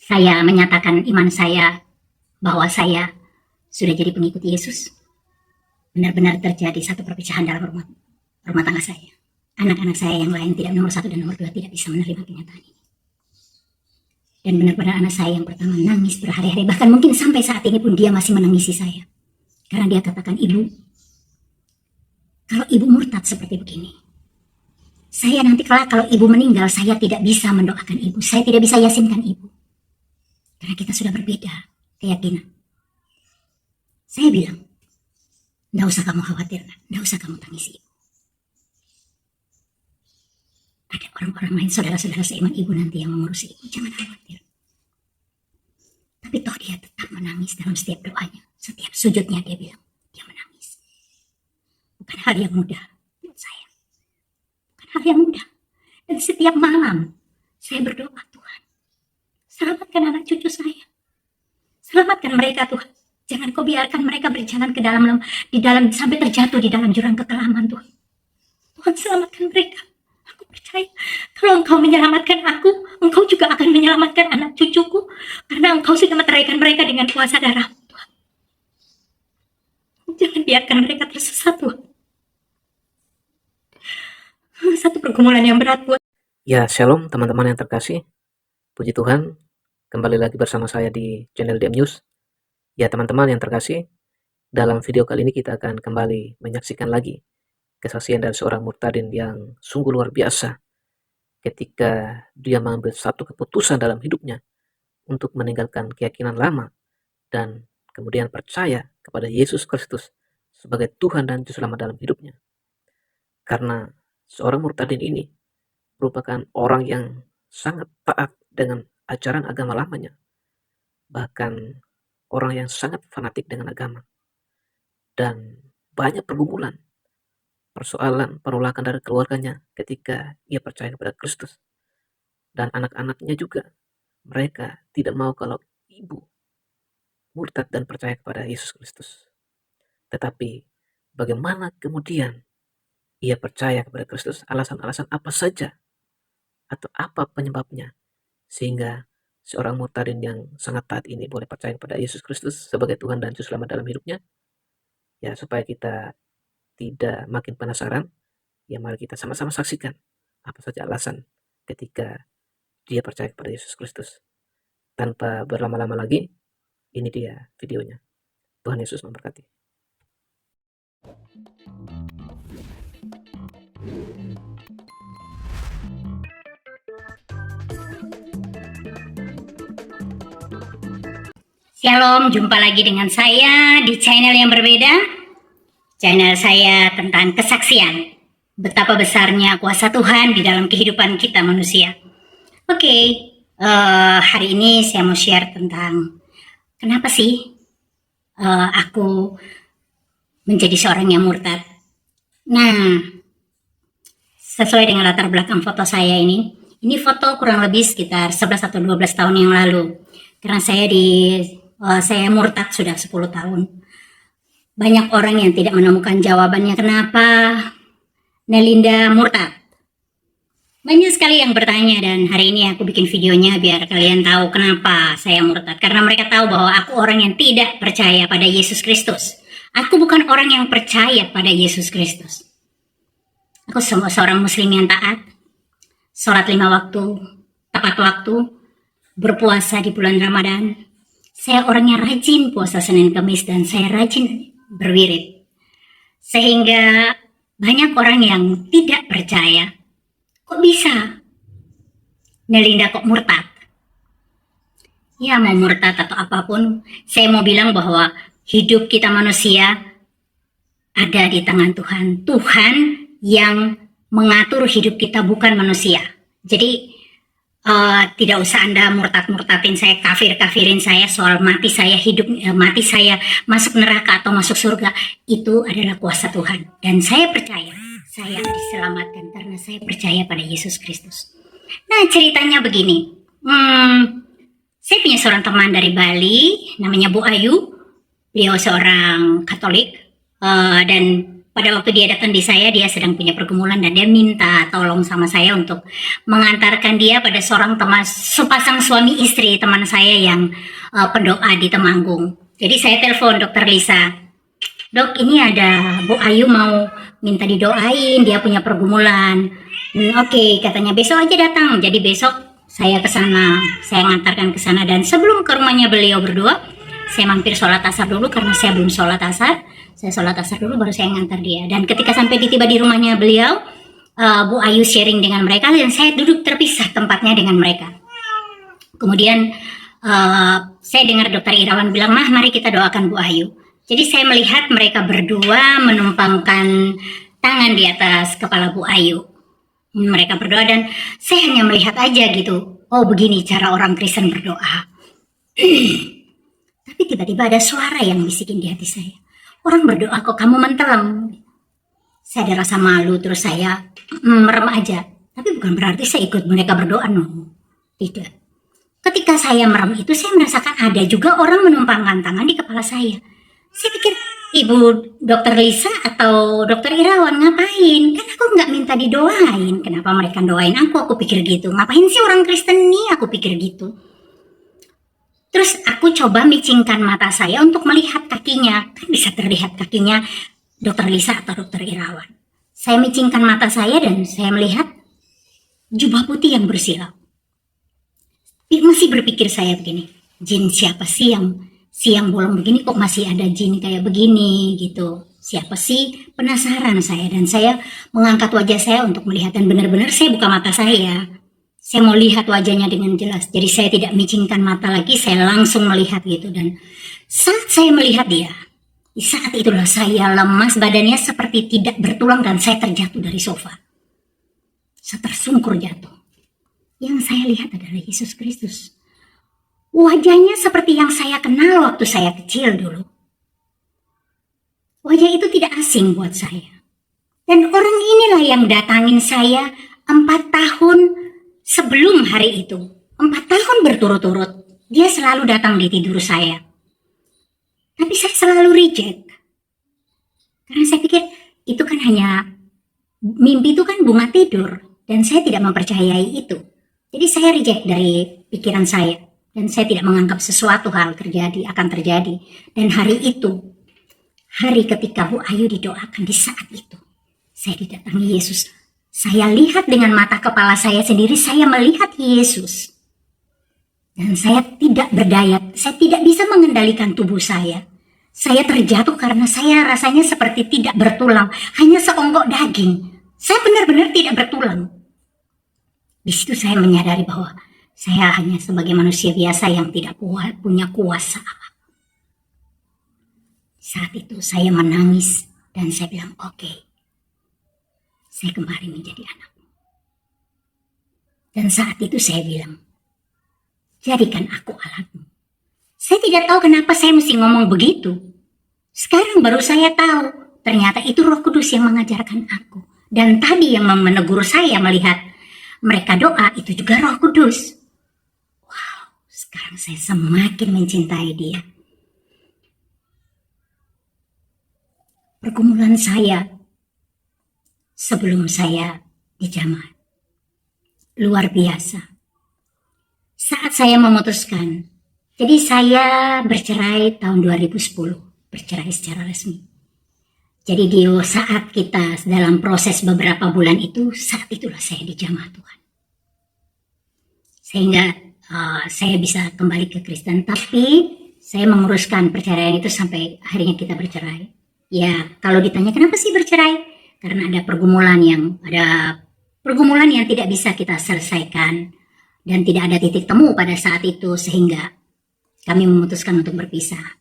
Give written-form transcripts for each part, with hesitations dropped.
saya menyatakan iman saya bahwa saya sudah jadi pengikut Yesus, benar-benar terjadi satu perpecahan dalam rumah tangga saya. Anak-anak saya yang lain, tidak nomor 1 dan nomor 2, tidak bisa menerima kenyataan ini. Dan benar-benar anak saya yang pertama nangis berhari-hari, bahkan mungkin sampai saat ini pun dia masih menangisi saya. Karena dia katakan, "Ibu, kalau ibu murtad seperti begini, saya nanti kalau ibu meninggal, saya tidak bisa mendoakan ibu, saya tidak bisa yasinkan ibu. Karena kita sudah berbeda keyakinan." Saya bilang, "Nggak usah kamu khawatirkan, nggak usah kamu tangisi ibu. Ada orang-orang lain, saudara-saudara seiman ibu nanti yang mengurusi ibu, jangan khawatir." Tapi toh dia tetap menangis dalam setiap doanya, setiap sujudnya dia bilang, dia menangis. Bukan hal yang mudah buat saya, bukan hal yang mudah. Dan setiap malam saya berdoa, "Tuhan, selamatkan anak cucu saya, selamatkan mereka Tuhan. Jangan kau biarkan mereka berjalan di dalam sampai terjatuh di dalam jurang kekelaman Tuhan. Tuhan, selamatkan mereka. Aku percaya kalau Engkau menyelamatkan aku, Engkau juga akan menyelamatkan anak cucuku, karena Engkau sudah meteraikan mereka dengan kuasa darah Tuhan. Jangan biarkan mereka tersesat Tuhan." Satu pergumulan yang berat buat. Ya, shalom teman-teman yang terkasih. Puji Tuhan, kembali lagi bersama saya di channel DM News. Ya teman-teman yang terkasih, dalam video kali ini kita akan kembali menyaksikan lagi kesaksian dari seorang murtadin yang sungguh luar biasa ketika dia mengambil satu keputusan dalam hidupnya untuk meninggalkan keyakinan lama dan kemudian percaya kepada Yesus Kristus sebagai Tuhan dan Juru Selamat dalam hidupnya. Karena seorang murtadin ini merupakan orang yang sangat taat dengan ajaran agama lamanya, bahkan orang yang sangat fanatik dengan agama, dan banyak pergumulan, persoalan, penolakan dari keluarganya ketika ia percaya kepada Kristus, dan anak-anaknya juga, mereka tidak mau kalau ibu murtad dan percaya kepada Yesus Kristus. Tetapi bagaimana kemudian ia percaya kepada Kristus, alasan-alasan apa saja atau apa penyebabnya sehingga seorang murtadin yang sangat taat ini boleh percaya kepada Yesus Kristus sebagai Tuhan dan Juru Selamat dalam hidupnya? Ya, supaya kita tidak makin penasaran, ya mari kita sama-sama saksikan apa saja alasan ketika dia percaya kepada Yesus Kristus. Tanpa berlama-lama lagi, ini dia videonya. Tuhan Yesus memberkati. Shalom, jumpa lagi dengan saya di channel yang berbeda. Channel saya tentang kesaksian, betapa besarnya kuasa Tuhan di dalam kehidupan kita manusia. Oke, hari ini saya mau share tentang kenapa sih aku menjadi seorang yang murtad. Nah, sesuai dengan latar belakang foto saya ini foto kurang lebih sekitar 11 atau 12 tahun yang lalu. Karena saya murtad sudah 10 tahun. Banyak orang yang tidak menemukan jawabannya kenapa Nelinda murtad. Banyak sekali yang bertanya, dan hari ini aku bikin videonya biar kalian tahu kenapa saya murtad. Karena mereka tahu bahwa aku orang yang tidak percaya pada Yesus Kristus. Aku bukan orang yang percaya pada Yesus Kristus. Aku seorang muslim yang taat, sholat 5 waktu, tepat waktu, berpuasa di bulan Ramadan. Saya orang yang rajin puasa Senin Kamis, dan saya rajin berwirid. Sehingga banyak orang yang tidak percaya, kok bisa Nelinda kok murtad? Ya, mau murtad atau apapun, saya mau bilang bahwa hidup kita manusia ada di tangan Tuhan. Tuhan yang mengatur hidup kita, bukan manusia. Jadi tidak usah Anda murtad-murtadin saya, kafirin saya soal mati saya hidup, mati saya masuk neraka atau masuk surga. Itu adalah kuasa Tuhan. Dan saya percaya saya diselamatkan karena saya percaya pada Yesus Kristus. Nah, ceritanya begini. Saya punya seorang teman dari Bali, namanya Bu Ayu. Beliau seorang Katolik, dan pada waktu dia datang di saya, dia sedang punya pergumulan dan dia minta tolong sama saya untuk mengantarkan dia pada seorang teman, sepasang suami istri teman saya yang pendoa di Temanggung. Jadi saya telepon Dokter Lisa, "Dok, ini ada Bu Ayu mau minta didoain, dia punya pergumulan." Oke, katanya besok aja datang. Jadi besok saya ke sana, saya ngantarkan ke sana, dan sebelum ke rumahnya beliau berdua, saya mampir sholat asar dulu karena saya belum sholat asar. Saya sholat asar dulu baru saya ngantar dia. Dan ketika sampai tiba di rumahnya beliau, Bu Ayu sharing dengan mereka dan saya duduk terpisah tempatnya dengan mereka. Kemudian saya dengar Dokter Irawan bilang, "Mah, mari kita doakan Bu Ayu." Jadi saya melihat mereka berdua menumpangkan tangan di atas kepala Bu Ayu. Mereka berdoa dan saya hanya melihat aja gitu. Oh, begini cara orang Kristen berdoa. Tapi tiba-tiba ada suara yang bisikin di hati saya. "Orang berdoa kok kamu mentelam?" Saya ada rasa malu, terus saya merem aja. Tapi bukan berarti saya ikut mereka berdoa, no. Tidak. Ketika saya merem itu, saya merasakan ada juga orang menumpangkan tangan di kepala saya. Saya pikir, Ibu Dokter Lisa atau Dokter Irawan ngapain? Kan aku nggak minta didoain. Kenapa mereka doain aku? Aku pikir gitu. Ngapain sih orang Kristen nih? Aku pikir gitu. Terus aku coba micingkan mata saya untuk melihat kakinya. Kan bisa terlihat kakinya Dokter Lisa atau Dokter Irawan. Saya micingkan mata saya dan saya melihat jubah putih yang bersilau. Masih berpikir saya begini, jin siapa sih yang siang bolong begini, kok masih ada jin kayak begini gitu. Siapa sih? Penasaran saya, dan saya mengangkat wajah saya untuk melihat, dan benar-benar saya buka mata saya. Saya mau lihat wajahnya dengan jelas. Jadi saya tidak micingkan mata lagi, saya langsung melihat gitu. Dan saat saya melihat dia, di saat itulah saya lemas, badannya seperti tidak bertulang dan saya terjatuh dari sofa. Saya tersungkur jatuh. Yang saya lihat adalah Yesus Kristus. Wajahnya seperti yang saya kenal waktu saya kecil dulu. Wajah itu tidak asing buat saya. Dan orang inilah yang datangin saya 4 tahun sebelum hari itu. 4 tahun berturut-turut. Dia selalu datang di tidur saya. Tapi saya selalu reject. Karena saya pikir itu kan hanya mimpi, itu kan bunga tidur. Dan saya tidak mempercayai itu. Jadi saya reject dari pikiran saya. Dan saya tidak menganggap sesuatu hal akan terjadi. Dan hari itu, hari ketika Bu Ayu didoakan, di saat itu, saya didatangi Yesus. Saya lihat dengan mata kepala saya sendiri, saya melihat Yesus. Dan saya tidak berdaya, saya tidak bisa mengendalikan tubuh saya. Saya terjatuh karena saya rasanya seperti tidak bertulang, hanya seonggok daging. Saya benar-benar tidak bertulang. Di situ saya menyadari bahwa saya hanya sebagai manusia biasa yang tidak punya kuasa apa. Saat itu saya menangis dan saya bilang, "Oke, saya kembali menjadi anak." Dan saat itu saya bilang, "Jadikan aku alatmu." Saya tidak tahu kenapa saya mesti ngomong begitu. Sekarang baru saya tahu, ternyata itu Roh Kudus yang mengajarkan aku. Dan tadi yang menegur saya melihat mereka doa, itu juga Roh Kudus. Sekarang saya semakin mencintai dia. Pergumulan saya sebelum saya di jamaat luar biasa. Saat saya memutuskan, jadi saya bercerai tahun 2010, bercerai secara resmi. Jadi di saat kita dalam proses beberapa bulan itu, saat itulah saya di jamaah Tuhan. Sehingga saya bisa kembali ke Kristen, tapi saya menguruskan perceraian itu sampai akhirnya kita bercerai. Ya, kalau ditanya kenapa sih bercerai? Karena ada pergumulan yang tidak bisa kita selesaikan dan tidak ada titik temu pada saat itu, sehingga kami memutuskan untuk berpisah.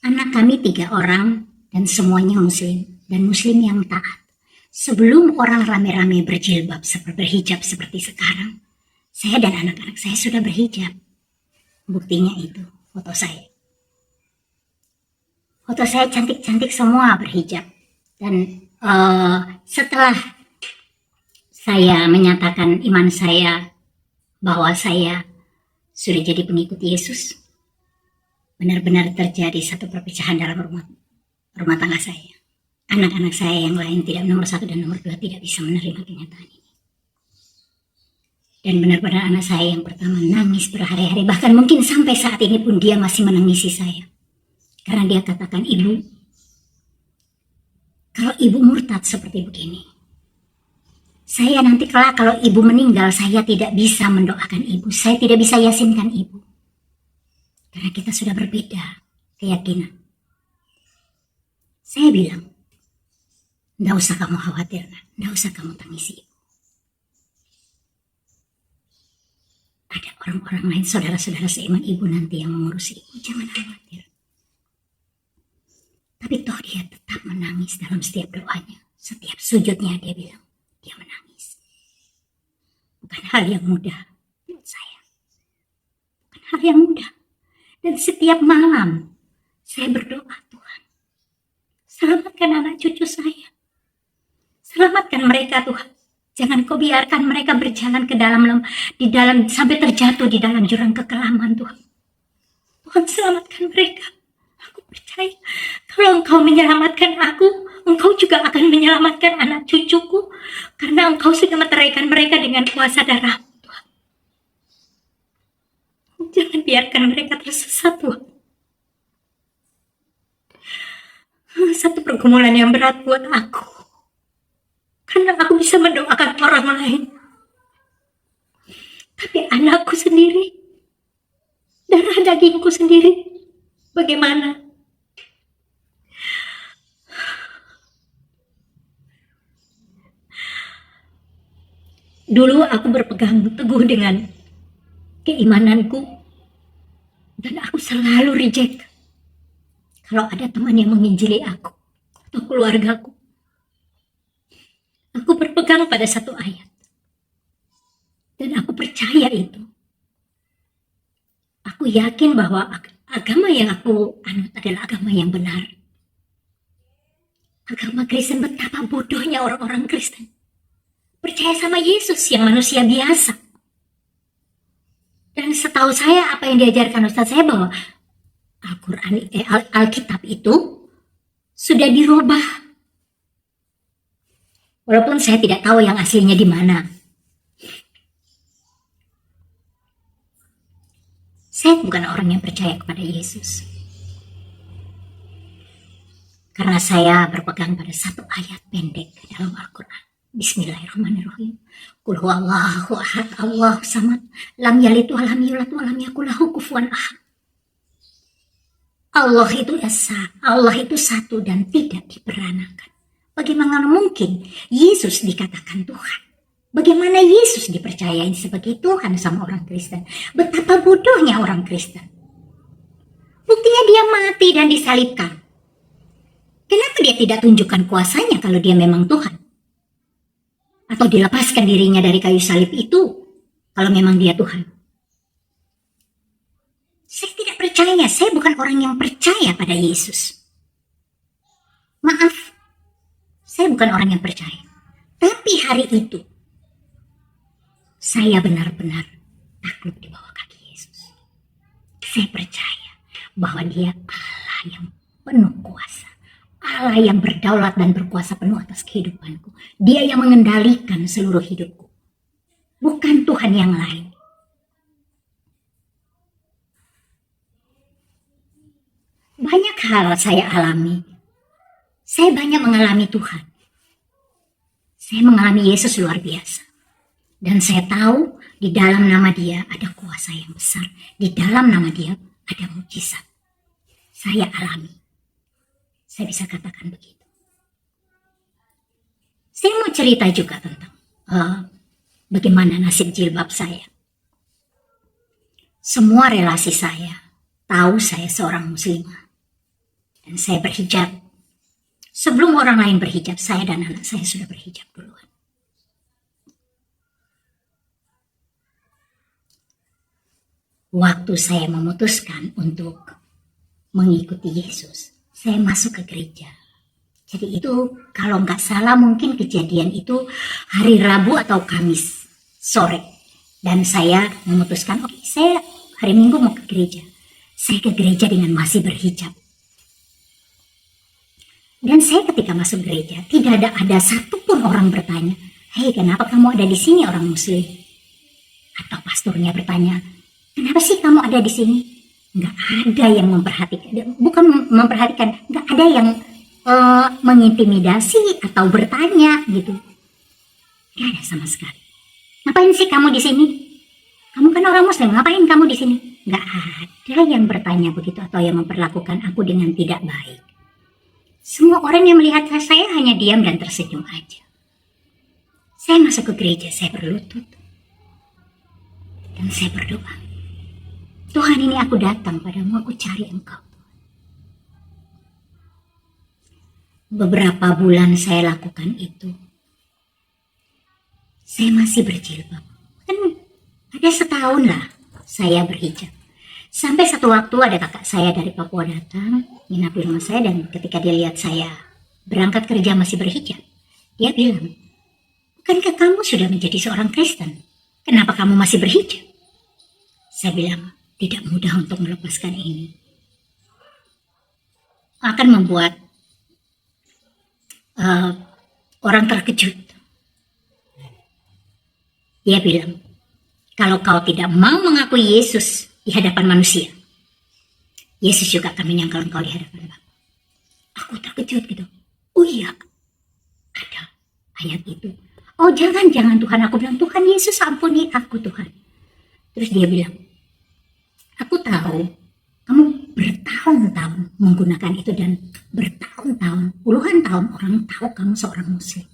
Anak kami 3 orang dan semuanya muslim, dan muslim yang taat. Sebelum orang rame-rame berjilbab, berhijab seperti sekarang, saya dan anak-anak saya sudah berhijab. Buktinya itu, foto saya. Foto saya cantik-cantik semua berhijab. Dan setelah saya menyatakan iman saya bahwa saya sudah jadi pengikut Yesus, benar-benar terjadi satu perpecahan dalam rumah tangga saya. anak-anak saya yang lain tidak nomor 1 dan nomor 2 tidak bisa menerima kenyataan ini. Dan benar-benar anak saya yang pertama nangis berhari-hari, bahkan mungkin sampai saat ini pun dia masih menangisi saya. Karena dia katakan, ibu, kalau ibu murtad seperti begini, saya nanti kelak kalau ibu meninggal, saya tidak bisa mendoakan ibu, saya tidak bisa yasinkan ibu. Karena kita sudah berbeda keyakinan. Saya bilang, nggak usah kamu khawatir, nggak usah kamu tangisi ibu. Ada orang-orang lain, saudara-saudara seiman ibu nanti yang mengurusi ibu, jangan khawatir. Tapi toh dia tetap menangis dalam setiap doanya. Setiap sujudnya dia bilang, dia menangis. Bukan hal yang mudah buat saya. Bukan hal yang mudah. Dan setiap malam saya berdoa, Tuhan, selamatkan anak cucu saya. Selamatkan mereka, Tuhan. Jangan kau biarkan mereka berjalan ke di dalam sampai terjatuh di dalam jurang kekelaman, Tuhan. Tuhan, selamatkan mereka. Aku percaya kalau Engkau menyelamatkan aku, Engkau juga akan menyelamatkan anak cucuku, karena Engkau sudah menceraikan mereka dengan kuasa darah, Tuhan. Jangan biarkan mereka tersesat, Tuhan. Satu pergumulan yang berat buat aku, karena aku bisa mendoakan orang lain, tapi anakku sendiri, darah dagingku sendiri, bagaimana? Dulu aku berpegang teguh dengan keimananku, dan aku selalu reject kalau ada teman yang menginjili aku atau keluargaku. Aku berpegang pada satu ayat, dan aku percaya itu. Aku yakin bahwa agama yang aku anut adalah agama yang benar. Agama Kristen, betapa bodohnya orang-orang Kristen. Percaya sama Yesus yang manusia biasa. Dan setahu saya apa yang diajarkan Ustaz saya bahwa Alkitab itu sudah dirubah. Walaupun saya tidak tahu yang aslinya di mana. Saya bukan orang yang percaya kepada Yesus. Karena saya berpegang pada satu ayat pendek dalam Al-Quran. Bismillahirrahmanirrahim. Qul huwallahu ahad, Allahu samad, lam yalid wa lam yulad wa lam yakul lahu kufuwan ahad. Allah itu esa, Allah itu satu dan tidak diperanakan. Bagaimana mungkin Yesus dikatakan Tuhan? Bagaimana Yesus dipercayai sebagai Tuhan sama orang Kristen? Betapa bodohnya orang Kristen. Buktinya dia mati dan disalibkan. Kenapa dia tidak tunjukkan kuasanya kalau dia memang Tuhan? Atau dilepaskan dirinya dari kayu salib itu kalau memang dia Tuhan? Saya tidak percaya, saya bukan orang yang percaya pada Yesus. Maaf, saya bukan orang yang percaya. Tapi hari itu, saya benar-benar takluk di bawah kaki Yesus. Saya percaya bahwa dia Allah yang penuh kuasa. Allah yang berdaulat dan berkuasa penuh atas kehidupanku. Dia yang mengendalikan seluruh hidupku. Bukan Tuhan yang lain. Banyak hal saya alami. Saya banyak mengalami Tuhan. Saya mengalami Yesus luar biasa. Dan saya tahu di dalam nama dia ada kuasa yang besar. Di dalam nama dia ada mukjizat. Saya alami. Saya bisa katakan begitu. Saya mau cerita juga tentang bagaimana nasib jilbab saya. Semua relasi saya tahu saya seorang muslimah. Dan saya berhijab. Sebelum orang lain berhijab, saya dan anak saya sudah berhijab duluan. Waktu saya memutuskan untuk mengikuti Yesus, saya masuk ke gereja. Jadi itu kalau nggak salah mungkin kejadian itu hari Rabu atau Kamis sore. Dan saya memutuskan, oke, saya hari Minggu mau ke gereja. Saya ke gereja dengan masih berhijab. Dan saya ketika masuk gereja, tidak ada satupun orang bertanya, "Hei, kenapa kamu ada di sini orang muslim?" Atau pastornya bertanya, "Kenapa sih kamu ada di sini?" Nggak ada yang memperhatikan, bukan memperhatikan, nggak ada yang mengintimidasi atau bertanya gitu. Nggak ada sama sekali. "Ngapain sih kamu di sini? Kamu kan orang muslim, ngapain kamu di sini?" Nggak ada yang bertanya begitu atau yang memperlakukan aku dengan tidak baik. Semua orang yang melihat saya hanya diam dan tersenyum aja. Saya masuk ke gereja, saya berlutut. Dan saya berdoa, "Tuhan, ini aku datang padamu, aku cari Engkau." Beberapa bulan saya lakukan itu. Saya masih berjilbab. Kan ada setahun lah saya berhijab. Sampai satu waktu ada kakak saya dari Papua datang, nginap di rumah saya, dan ketika dia lihat saya berangkat kerja masih berhijab, dia bilang, "Bukankah kamu sudah menjadi seorang Kristen? Kenapa kamu masih berhijab?" Saya bilang, tidak mudah untuk melepaskan ini. Akan membuat orang terkejut. Dia bilang, "Kalau kau tidak mau mengakui Yesus di hadapan manusia, Yesus juga akan menyangkal engkau di hadapan Bapa." Aku terkejut gitu. Oh iya, ada ayat itu. "Oh jangan Tuhan." Aku bilang, "Tuhan Yesus, ampuni aku Tuhan." Terus dia bilang, "Aku tahu kamu bertahun-tahun menggunakan itu, dan bertahun-tahun, puluhan tahun orang tahu kamu seorang muslim.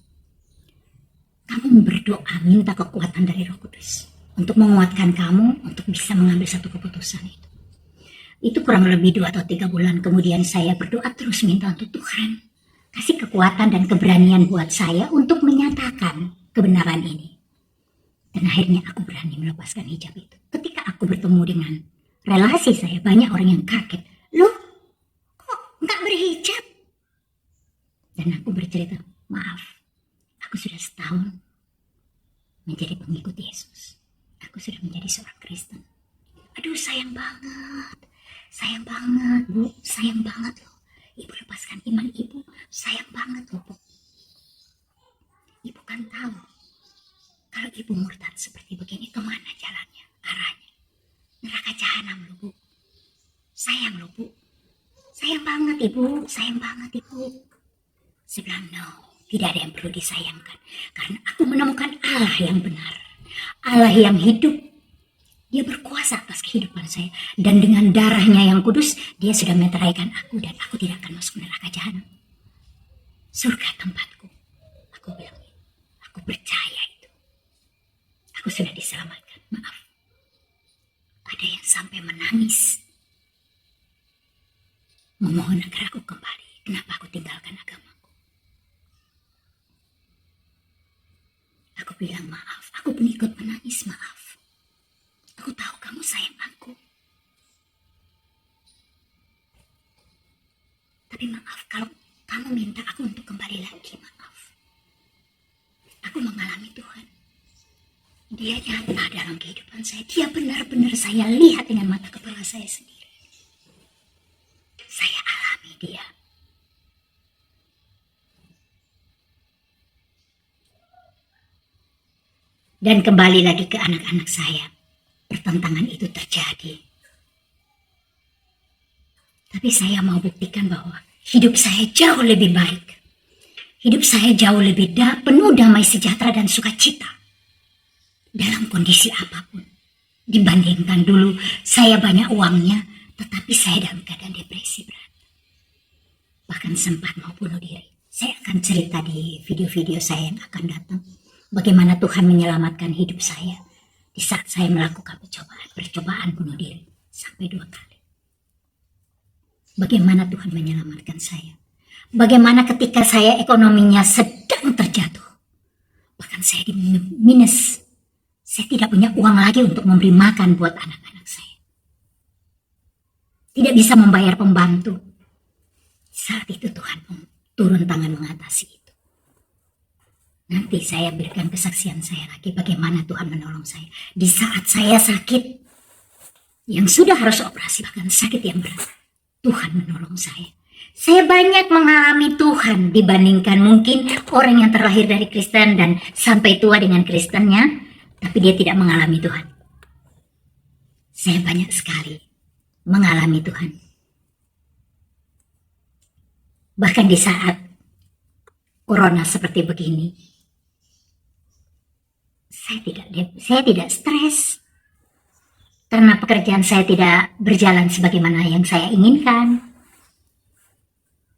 Kamu berdoa minta kekuatan dari Roh Kudus untuk menguatkan kamu untuk bisa mengambil satu keputusan itu." Itu kurang lebih 2 atau 3 bulan kemudian saya berdoa terus minta untuk Tuhan kasih kekuatan dan keberanian buat saya untuk menyatakan kebenaran ini. Dan akhirnya aku berani melepaskan hijab itu. Ketika aku bertemu dengan relasi saya, banyak orang yang kaget. "Loh, kok nggak berhijab?" Dan aku bercerita, "Maaf, aku sudah setahun menjadi pengikut Yesus. Aku sudah menjadi seorang Kristen. Aduh, sayang banget Bu, sayang banget loh. Ibu lepaskan iman ibu, sayang banget loh Bu. Ibu kan tahu, kalau ibu murtad seperti begini, kemana jalannya, arahnya? Neraka jahanam loh Bu. Sayang loh Bu. Sayang banget Ibu, sayang banget Ibu." Saya bilang, "No, tidak ada yang perlu disayangkan. Karena aku menemukan Allah yang benar. Allah yang hidup. Dia berkuasa atas kehidupan saya. Dan dengan darahnya yang kudus, dia sudah meteraikan aku. Dan aku tidak akan masuk neraka jahanam. Surga tempatku." Aku bilang, aku percaya itu. Aku sudah diselamatkan. Maaf, ada yang sampai menangis, memohon agar aku kembali. Kenapa aku tinggalkan agamaku? Aku bilang, "Maaf, aku pun ikut menangis, maaf. Aku tahu kamu sayang aku. Tapi maaf, kalau kamu minta aku untuk kembali lagi, maaf. Aku mengalami Tuhan. Dia nyata dalam kehidupan saya. Dia benar-benar saya lihat dengan mata kepala saya sendiri. Saya alami dia. Dan kembali lagi ke anak-anak saya. Pertentangan itu terjadi. Tapi saya mau buktikan bahwa hidup saya jauh lebih baik. Hidup saya jauh lebih penuh damai sejahtera dan sukacita. Dalam kondisi apapun. Dibandingkan dulu saya banyak uangnya, tetapi saya dalam keadaan depresi berat. Bahkan sempat mau bunuh diri. Saya akan cerita di video-video saya yang akan datang. Bagaimana Tuhan menyelamatkan hidup saya di saat saya melakukan percobaan bunuh diri sampai 2 kali. Bagaimana Tuhan menyelamatkan saya. Bagaimana ketika saya ekonominya sedang terjatuh. Bahkan saya di minus. Saya tidak punya uang lagi untuk memberi makan buat anak-anak saya. Tidak bisa membayar pembantu. Saat itu Tuhan turun tangan mengatasi itu. Nanti saya berikan kesaksian saya lagi bagaimana Tuhan menolong saya. Di saat saya sakit, yang sudah harus operasi, bahkan sakit yang berat, Tuhan menolong saya. Saya banyak mengalami Tuhan dibandingkan mungkin orang yang terlahir dari Kristen dan sampai tua dengan Kristennya, tapi dia tidak mengalami Tuhan. Saya banyak sekali mengalami Tuhan. Bahkan di saat corona seperti begini, saya tidak stres karena pekerjaan saya tidak berjalan sebagaimana yang saya inginkan.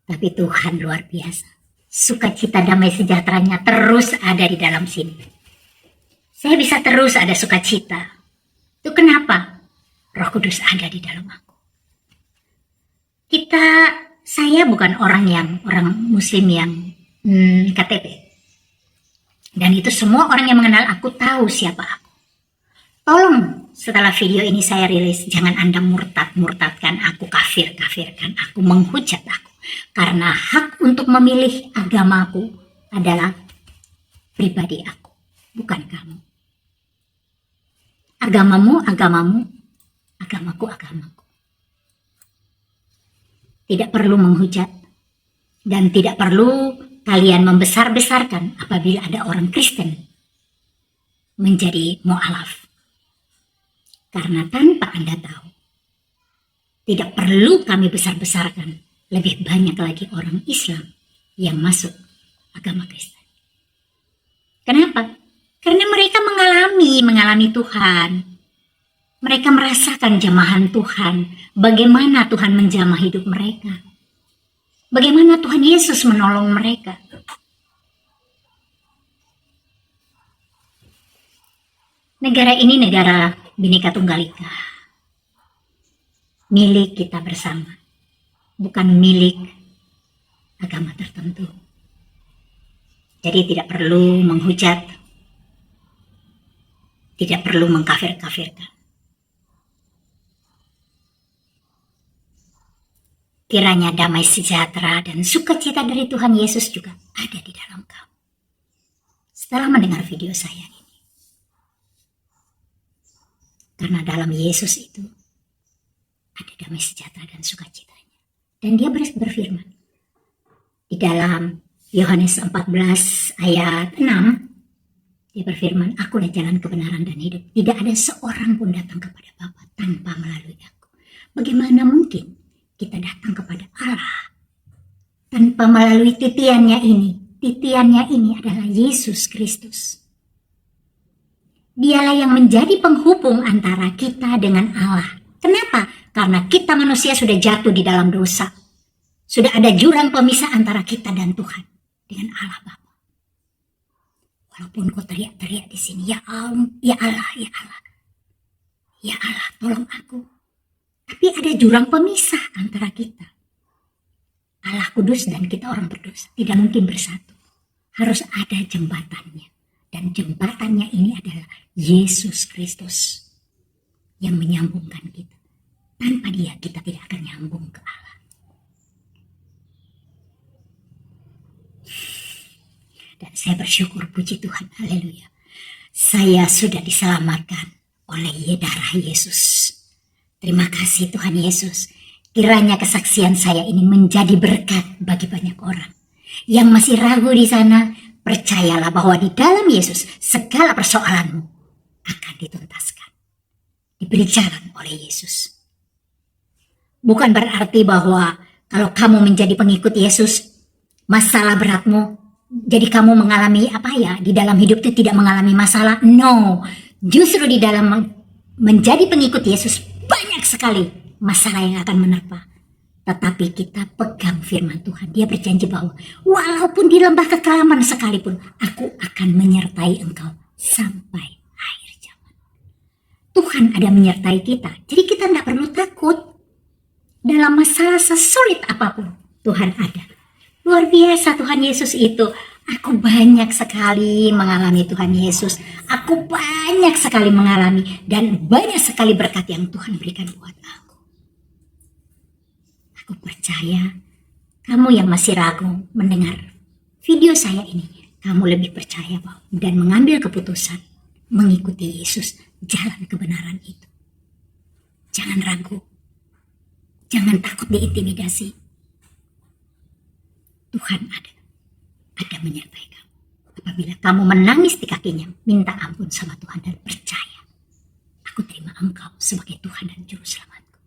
Tapi Tuhan luar biasa. Sukacita damai sejahteranya terus ada di dalam sini. Saya bisa terus ada sukacita. Itu kenapa? Roh Kudus ada di dalam aku. Saya bukan orang Muslim yang KTP. Dan itu semua orang yang mengenal aku tahu siapa aku. Tolong setelah video ini saya rilis, jangan Anda murtadkan aku, kafirkan aku, menghujat aku. Karena hak untuk memilih agamaku adalah pribadi aku, bukan kamu. Agamamu, agamaku. Tidak perlu menghujat dan tidak perlu kalian membesar-besarkan apabila ada orang Kristen menjadi mu'alaf. Karena tanpa Anda tahu, tidak perlu kami besar-besarkan. Lebih banyak lagi orang Islam yang masuk agama Kristen. Kenapa? Karena mereka mengalami Tuhan. Mereka merasakan jamahan Tuhan. Bagaimana Tuhan menjamah hidup mereka. Bagaimana Tuhan Yesus menolong mereka. Negara ini negara Bhinneka Tunggal Ika. Milik kita bersama. Bukan milik agama tertentu. Jadi tidak perlu menghujat, tidak perlu mengkafir-kafirkan. Kiranya damai sejahtera dan sukacita dari Tuhan Yesus juga ada di dalam kamu. Setelah mendengar video saya ini. Karena dalam Yesus itu ada damai sejahtera dan sukacita. Dan dia berfirman di dalam Yohanes 14 ayat 6, dia berfirman, akulah jalan kebenaran dan hidup. Tidak ada seorang pun datang kepada Bapa tanpa melalui aku. Bagaimana mungkin kita datang kepada Allah tanpa melalui titiannya ini? Titiannya ini adalah Yesus Kristus. Dialah yang menjadi penghubung antara kita dengan Allah. Kenapa? Karena kita manusia sudah jatuh di dalam dosa. Sudah ada jurang pemisah antara kita dan Tuhan. Dengan Allah Bapa. Walaupun kau teriak-teriak di sini, ya Allah, ya Allah, ya Allah. Ya Allah, tolong aku. Tapi ada jurang pemisah antara kita. Allah kudus dan kita orang berdosa. Tidak mungkin bersatu. Harus ada jembatannya. Dan jembatannya ini adalah Yesus Kristus. Yang menyambungkan kita. Tanpa dia kita tidak akan nyambung ke Allah. Dan saya bersyukur, puji Tuhan, haleluya. Saya sudah diselamatkan oleh darah Yesus. Terima kasih Tuhan Yesus. Kiranya kesaksian saya ini menjadi berkat bagi banyak orang. Yang masih ragu di sana, percayalah bahwa di dalam Yesus segala persoalanmu akan dituntaskan. Diberi jalan oleh Yesus. Bukan berarti bahwa kalau kamu menjadi pengikut Yesus, masalah beratmu, jadi kamu mengalami di dalam hidup itu tidak mengalami masalah. No, justru di dalam menjadi pengikut Yesus banyak sekali masalah yang akan menerpa. Tetapi kita pegang firman Tuhan. Dia berjanji bahwa walaupun di lembah kekelaman sekalipun, aku akan menyertai engkau sampai akhir zaman. Tuhan ada menyertai kita. Jadi kita tidak perlu takut. Dalam masalah sesulit apapun, Tuhan ada. Luar biasa Tuhan Yesus itu. Aku banyak sekali mengalami Tuhan Yesus. Aku banyak sekali mengalami dan banyak sekali berkat yang Tuhan berikan buat aku. Aku percaya kamu yang masih ragu mendengar video saya ini, kamu lebih percaya dan mengambil keputusan mengikuti Yesus, jalan kebenaran itu. Jangan ragu. Jangan takut diintimidasi Tuhan ada menyertai kamu. Apabila kamu menangis di kakinya, minta ampun sama Tuhan dan percaya, aku terima Engkau sebagai Tuhan dan Juru Selamatku.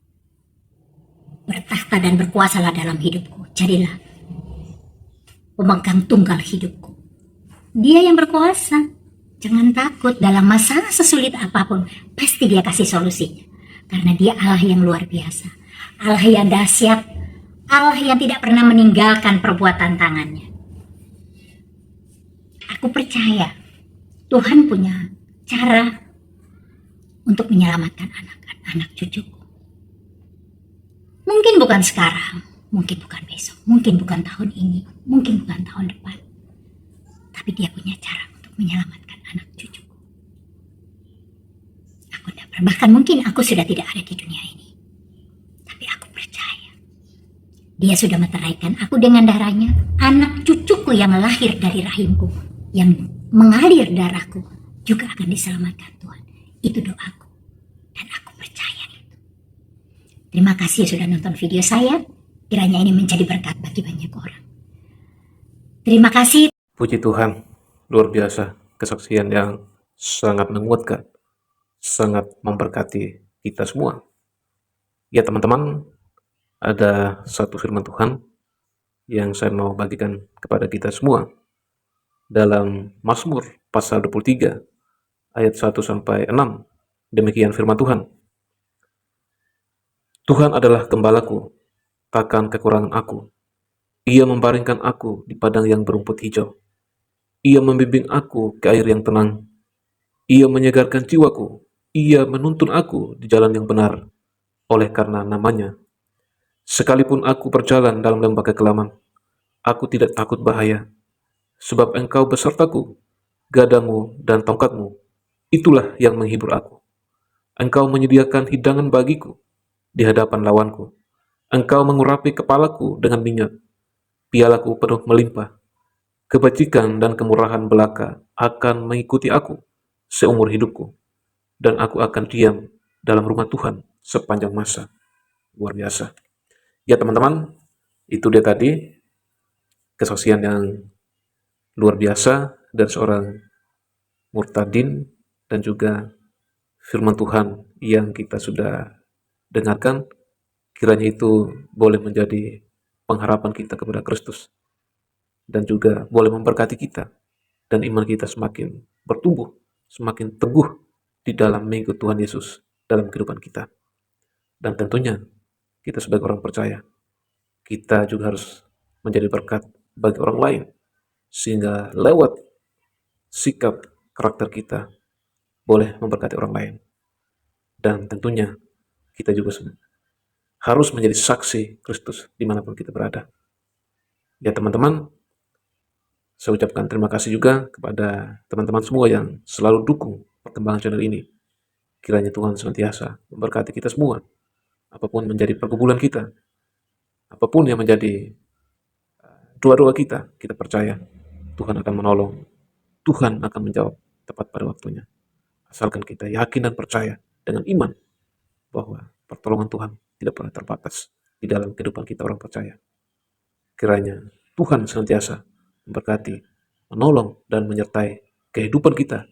Bertakhta dan berkuasalah dalam hidupku. Jadilah pemegang tunggal hidupku. Dia yang berkuasa. Jangan takut, dalam masalah sesulit apapun, pasti Dia kasih solusinya. Karena Dia Allah yang luar biasa, Allah yang dahsyat, Allah yang tidak pernah meninggalkan perbuatan tangannya. Aku percaya Tuhan punya cara untuk menyelamatkan anak cucuku. Mungkin bukan sekarang, mungkin bukan besok, mungkin bukan tahun ini, mungkin bukan tahun depan. Tapi Dia punya cara untuk menyelamatkan anak cucuku. Aku dapat, bahkan mungkin aku sudah tidak ada di dunia ini. Tapi aku percaya Dia sudah meteraikan aku dengan darahnya. Anak cucuku yang lahir dari rahimku, yang mengalir darahku, juga akan diselamatkan Tuhan. Itu doaku. Dan aku percaya itu. Terima kasih sudah nonton video saya. Kiranya ini menjadi berkat bagi banyak orang. Terima kasih. Puji Tuhan, luar biasa kesaksian yang sangat menguatkan, sangat memberkati kita semua. Ya teman-teman, ada satu firman Tuhan yang saya mau bagikan kepada kita semua. Dalam Mazmur pasal 23 ayat 1-6, demikian firman Tuhan. Tuhan adalah gembalaku, takkan kekurangan aku. Ia membaringkan aku di padang yang berumput hijau. Ia membimbing aku ke air yang tenang. Ia menyegarkan jiwaku. Ia menuntun aku di jalan yang benar, oleh karena namanya. Sekalipun aku berjalan dalam lembah kekelaman, aku tidak takut bahaya, sebab Engkau besertaku, gadamu dan tongkatmu, itulah yang menghibur aku. Engkau menyediakan hidangan bagiku di hadapan lawanku. Engkau mengurapi kepalaku dengan minyak, pialaku penuh melimpah. Kebajikan dan kemurahan belaka akan mengikuti aku seumur hidupku, dan aku akan diam dalam rumah Tuhan sepanjang masa. Luar biasa. Ya teman-teman, itu dia tadi kesaksian yang luar biasa dari seorang murtadin dan juga firman Tuhan yang kita sudah dengarkan. Kiranya itu boleh menjadi pengharapan kita kepada Kristus dan juga boleh memberkati kita dan iman kita semakin bertumbuh, semakin teguh di dalam mengikut Tuhan Yesus dalam kehidupan kita. Dan tentunya kita sebagai orang percaya, kita juga harus menjadi berkat bagi orang lain, sehingga lewat sikap karakter kita boleh memberkati orang lain. Dan tentunya kita juga harus menjadi saksi Kristus dimanapun kita berada. Ya teman-teman, saya ucapkan terima kasih juga kepada teman-teman semua yang selalu dukung perkembangan channel ini. Kiranya Tuhan senantiasa memberkati kita semua. Apapun menjadi pergumulan kita, apapun yang menjadi doa-doa kita percaya Tuhan akan menolong. Tuhan akan menjawab tepat pada waktunya. Asalkan kita yakin dan percaya dengan iman bahwa pertolongan Tuhan tidak pernah terbatas di dalam kehidupan kita orang percaya. Kiranya Tuhan senantiasa memberkati, menolong, dan menyertai kehidupan kita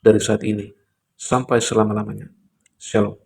dari saat ini sampai selama-lamanya. Shalom.